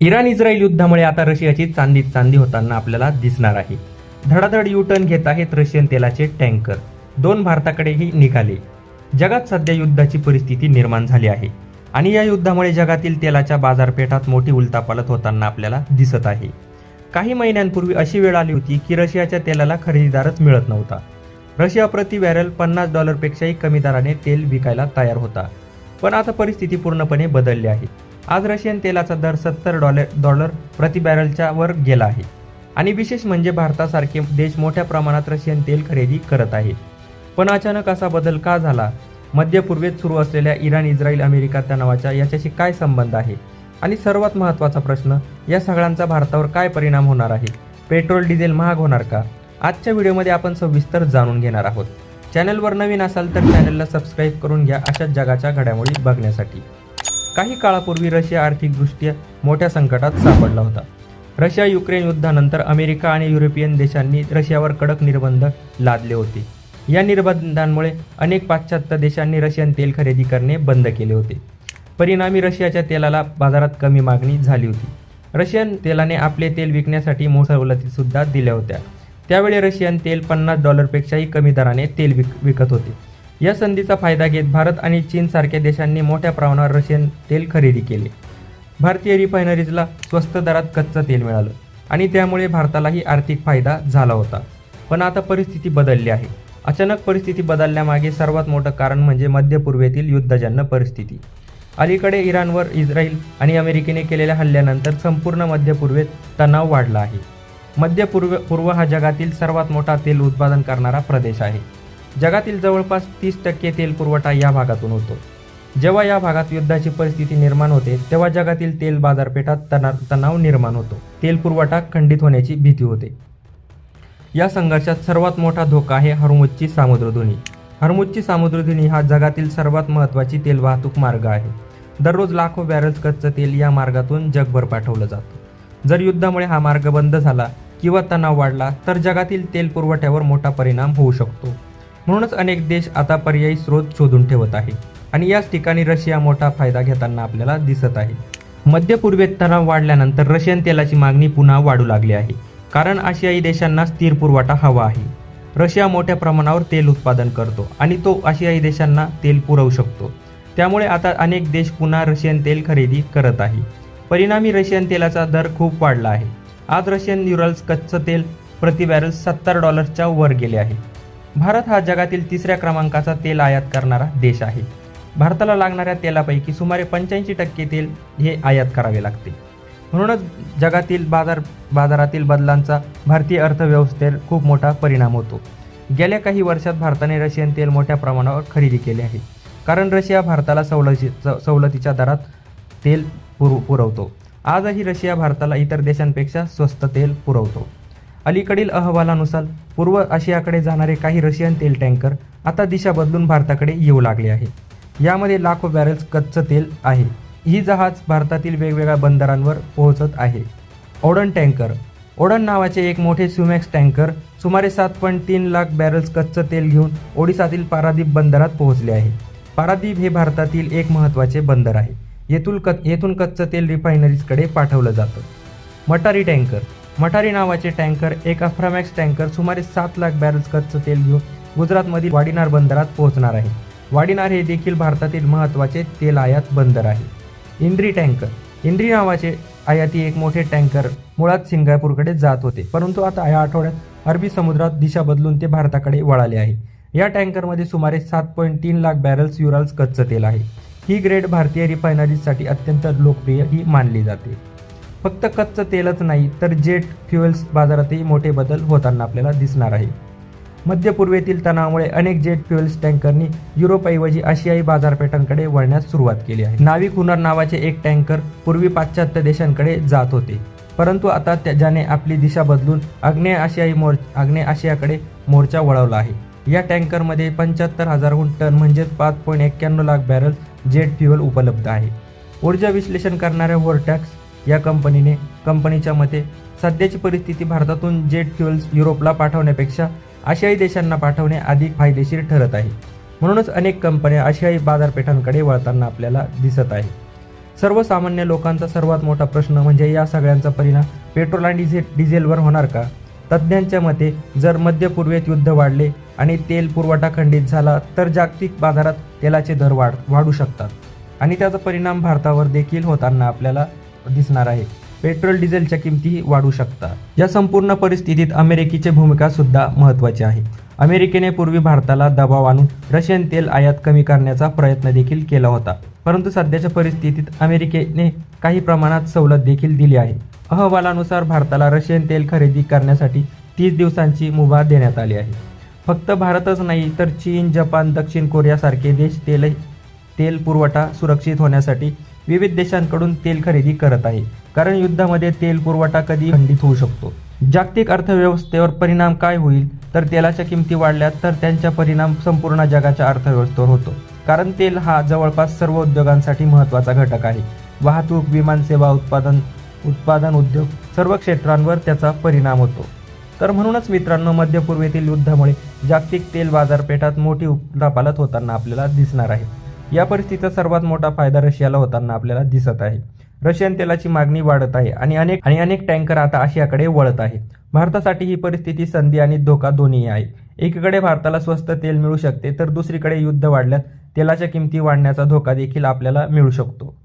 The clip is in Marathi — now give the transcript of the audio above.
इराण इस्रायल युद्धामुळे आता रशियाची चांदीत चांदी होताना आपल्याला दिसणार आहे. धडाधड युटर्न घेत आहेत रशियन तेलाचे टँकर. दोन भारताकडेही निघाले. जगात सध्या युद्धाची परिस्थिती निर्माण झाली आहे आणि या युद्धामुळे जगातील तेलाच्या बाजारपेठात मोठी उलथापालथ होताना आपल्याला दिसत आहे. काही महिन्यांपूर्वी अशी वेळ आली होती की रशियाच्या तेलाला खरेदीदारच मिळत नव्हता. रशिया प्रति बॅरल $50पेक्षाही कमी दराने तेल विकायला तयार होता. पण आता परिस्थिती पूर्णपणे बदलली आहे. आज रशियन तेलाचा दर $70 प्रति बॅरलच्या वर गेला आहे आणि विशेष म्हणजे भारतासारखे देश मोठ्या प्रमाणात रशियन तेल खरेदी करत आहेत. पण अचानक असा बदल का झाला? मध्य पूर्वेत सुरू असलेल्या इराण इस्रायल अमेरिका तणावाचा याच्याशी काय संबंध आहे? आणि सर्वात महत्त्वाचा प्रश्न, या सगळ्यांचा भारतावर काय परिणाम होणार आहे? पेट्रोल डिझेल महाग होणार का? आजच्या व्हिडिओमध्ये आपण सविस्तर जाणून घेणार आहोत. चॅनलवर नवीन असाल तर चॅनलला सबस्क्राईब करून घ्या अशाच जगाच्या घडामोडी बघण्यासाठी. काही काळापूर्वी रशिया आर्थिकदृष्ट्या मोठ्या संकटात सापडला होता. रशिया युक्रेन युद्धानंतर अमेरिका आणि युरोपियन देशांनी रशियावर कडक निर्बंध लादले होते. या निर्बंधांमुळे अनेक पाश्चात्य देशांनी रशियन तेल खरेदी करणे बंद केले होते. परिणामी रशियाच्या तेलाला बाजारात कमी मागणी झाली होती. रशियन तेलाने आपले तेल विकण्यासाठी मोठ्या सवलतीसुद्धा दिल्या होत्या. त्यावेळी रशियन तेल $50पेक्षाही कमी दराने तेल विकत होते. या संधीचा फायदा घेत भारत आणि चीन सारख्या देशांनी मोठ्या प्रमाणावर रशियन तेल खरेदी केले. भारतीय रिफायनरीजला स्वस्त दरात कच्चं तेल मिळालं आणि त्यामुळे भारतालाही आर्थिक फायदा झाला होता. पण आता परिस्थिती बदलली आहे. अचानक परिस्थिती बदलण्यामागे सर्वात मोठं कारण म्हणजे मध्य पूर्वेतील युद्धजन्य परिस्थिती. अलीकडे इराणवर इस्रायल आणि अमेरिकेने केलेल्या हल्ल्यानंतर संपूर्ण मध्य पूर्वेत तणाव वाढला आहे. मध्य पूर्व हा जगातील सर्वात मोठा तेल उत्पादन करणारा प्रदेश आहे. जगातील जवळपास 30% तेल पुरवठा या भागातून होतो. जेव्हा या भागात युद्धाची परिस्थिती निर्माण होते तेव्हा जगातील तेल बाजारपेठात तणाव निर्माण होतो. तेल पुरवठा खंडित होण्याची भीती होते. या संघर्षात सर्वात मोठा धोका आहे हॉर्मुझची सामुद्रधुनी. हॉर्मुझची सामुद्रधुनी हा जगातील सर्वात महत्त्वाची तेल वाहतूक मार्ग आहे. दररोज लाखो बॅरल्स कच्चं तेल या मार्गातून जगभर पाठवलं जातं. जर युद्धामुळे हा मार्ग बंद झाला किंवा तणाव वाढला तर जगातील तेल पुरवठ्यावर मोठा परिणाम होऊ शकतो. म्हणूनच अनेक देश आता पर्यायी स्रोत शोधून ठेवत आहे आणि याच ठिकाणी रशिया मोठा फायदा घेताना आपल्याला दिसत आहे. मध्य पूर्वेत तणाव वाढल्यानंतर रशियन तेलाची मागणी पुन्हा वाढू लागली आहे. कारण आशियाई देशांना स्थिर पुरवठा हवा आहे. रशिया मोठ्या प्रमाणावर तेल उत्पादन करतो आणि तो आशियाई देशांना तेल पुरवू शकतो. त्यामुळे आता अनेक देश पुन्हा रशियन तेल खरेदी करत आहे. परिणामी रशियन तेलाचा दर खूप वाढला आहे. आज रशियन युरल्स कच्चं तेल प्रति बॅरल $70च्या वर गेले आहे. भारत हा जगातील 3ऱ्या क्रमांकाचा तेल आयात करणारा देश आहे. भारताला लागणाऱ्या तेलापैकी सुमारे 85% तेल हे आयात करावे लागते. म्हणूनच जगातील बाजारातील बदलांचा भारतीय अर्थव्यवस्थेवर खूप मोठा परिणाम होतो. गेल्या काही वर्षात भारताने रशियन तेल मोठ्या प्रमाणावर खरेदी केले आहे. कारण रशिया भारताला सवलतीच्या दरात तेल पुरवतो. आजही रशिया भारताला इतर देशांपेक्षा स्वस्त तेल पुरवतो. अलीकडील अहवालानुसार पूर्व आशियाकडे जाणारे काही रशियन तेल टँकर आता दिशा बदलून भारताकडे येऊ लागले आहे. यामध्ये लाखो बॅरल्स कच्चं तेल आहे. ही जहाज भारतातील वेगवेगळ्या बंदरांवर पोहोचत आहे. Odean tanker. ओडन नावाचे एक मोठे सुमॅक्स टँकर सुमारे 7.3 लाख बॅरल्स कच्चं तेल घेऊन ओडिसातील पारादीप बंदरात पोहोचले आहे. पारादीप हे भारतातील एक महत्त्वाचे बंदर आहे. येथून कच्चं तेल रिफायनरीजकडे पाठवलं जातं. मटारी टँकर. मटारी नावाचे टँकर एक अफ्रामॅक्स टँकर सुमारे 7 लाख बॅरल्स कच्चं तेल घेऊन गुजरातमधील वाडीनार बंदरात पोहोचणार आहे. वाडीनार हे देखील भारतातील महत्त्वाचे तेल आयात बंदर आहे. Indri tanker. इंड्री नावाचे आयाती एक मोठे टँकर मुळात सिंगापूरकडे जात होते, परंतु आता या आठवड्यात अरबी समुद्रात दिशा बदलून ते भारताकडे वळाले आहे. या टँकरमध्ये सुमारे 7.3 लाख बॅरल्स युरल्स कच्चं तेल आहे. ही ग्रेड भारतीय रिफायनरीजसाठी अत्यंत लोकप्रिय ही मानली जाते. फक्त कच्चं तेलच नाही तर जेट फ्युएल्स बाजारातही मोठे बदल होताना आपल्याला दिसणार आहे. मध्य पूर्वेतील तणावामुळे अनेक जेट फ्युएल्स टँकरनी युरोपऐवजी आशियाई बाजारपेठांकडे वळण्यास सुरुवात केली आहे. नाविक हुनर नावाचे एक टँकर पूर्वी पाश्चात्य देशांकडे जात होते, परंतु आता ज्याने आपली दिशा बदलून आग्नेय आशियाकडे मोर्चा वळवला आहे. या टँकरमध्ये 75,000 टन म्हणजेच 5.91 लाख बॅरल जेट फ्युएल उपलब्ध आहे. ऊर्जा विश्लेषण करणाऱ्या व्हर्टॅक्स या कंपनीच्या मते सध्याची परिस्थिती भारतातून जेट फ्युएल्स युरोपला पाठवण्यापेक्षा आशियाई देशांना पाठवणे अधिक फायदेशीर ठरत आहे. म्हणूनच अनेक कंपन्या आशियाई बाजारपेठांकडे वळताना आपल्याला दिसत आहे. सर्वसामान्य लोकांचा सर्वात मोठा प्रश्न म्हणजे या सगळ्यांचा परिणाम पेट्रोल आणि डिझेलवर होणार का? तज्ज्ञांच्या मते जर मध्य पूर्वेत युद्ध वाढले आणि तेल पुरवठा खंडित झाला तर जागतिक बाजारात तेलाचे दर वाढू शकतात आणि त्याचा परिणाम भारतावर देखील होताना आपल्याला दिसणार आहे. पेट्रोल डिझेलच्या किमती वाढू शकतात. या संपूर्ण परिस्थितीत अमेरिकेची भूमिका सुद्धा महत्त्वाची आहे. अमेरिकेने पूर्वी भारताला दबाव आणून रशियन तेल आयात कमी करण्याचा प्रयत्न देखील केला होता, परंतु सध्याच्या परिस्थितीत अमेरिकेने काही प्रमाणात सवलत देखील दिली आहे. अहवालानुसार भारताला रशियन तेल खरेदी करण्यासाठी 30 दिवसांची मुभा देण्यात आली आहे. फक्त भारतच नाही तर चीन, जपान, दक्षिण कोरियासारखे देश तेल पुरवठा सुरक्षित होण्यासाठी विविध देशांकडून तेल खरेदी करत आहे, कारण युद्धामध्ये तेल पुरवठा कधी खंडित होऊ शकतो. जागतिक अर्थव्यवस्थेवर परिणाम काय होईल तर तेलाच्या किमती वाढल्या तर त्यांचा परिणाम संपूर्ण जगाच्या अर्थव्यवस्थेवर होतो, कारण तेल हा जवळपास सर्व उद्योगांसाठी महत्त्वाचा घटक आहे. वाहतूक, विमानसेवा, उत्पादन उद्योग सर्व क्षेत्रांवर त्याचा परिणाम होतो. तर म्हणूनच मित्रांनो, मध्य पूर्वेतील युद्धामुळे जागतिक तेल बाजारपेठात मोठी उलाढाल होताना आपल्याला दिसणार आहे. या परिस्थितीचा सर्वात मोठा फायदा रशियाला होताना आपल्याला दिसत आहे. रशियन तेलाची मागणी वाढत आहे आणि अनेक टँकर आता आशियाकडे वळत आहे. भारतासाठी ही परिस्थिती संधी आणि धोका दोन्ही आहे. एकीकडे भारताला स्वस्त तेल मिळू शकते तर दुसरीकडे युद्ध वाढल्यास तेलाच्या किमती वाढण्याचा धोका देखील आपल्याला मिळू शकतो.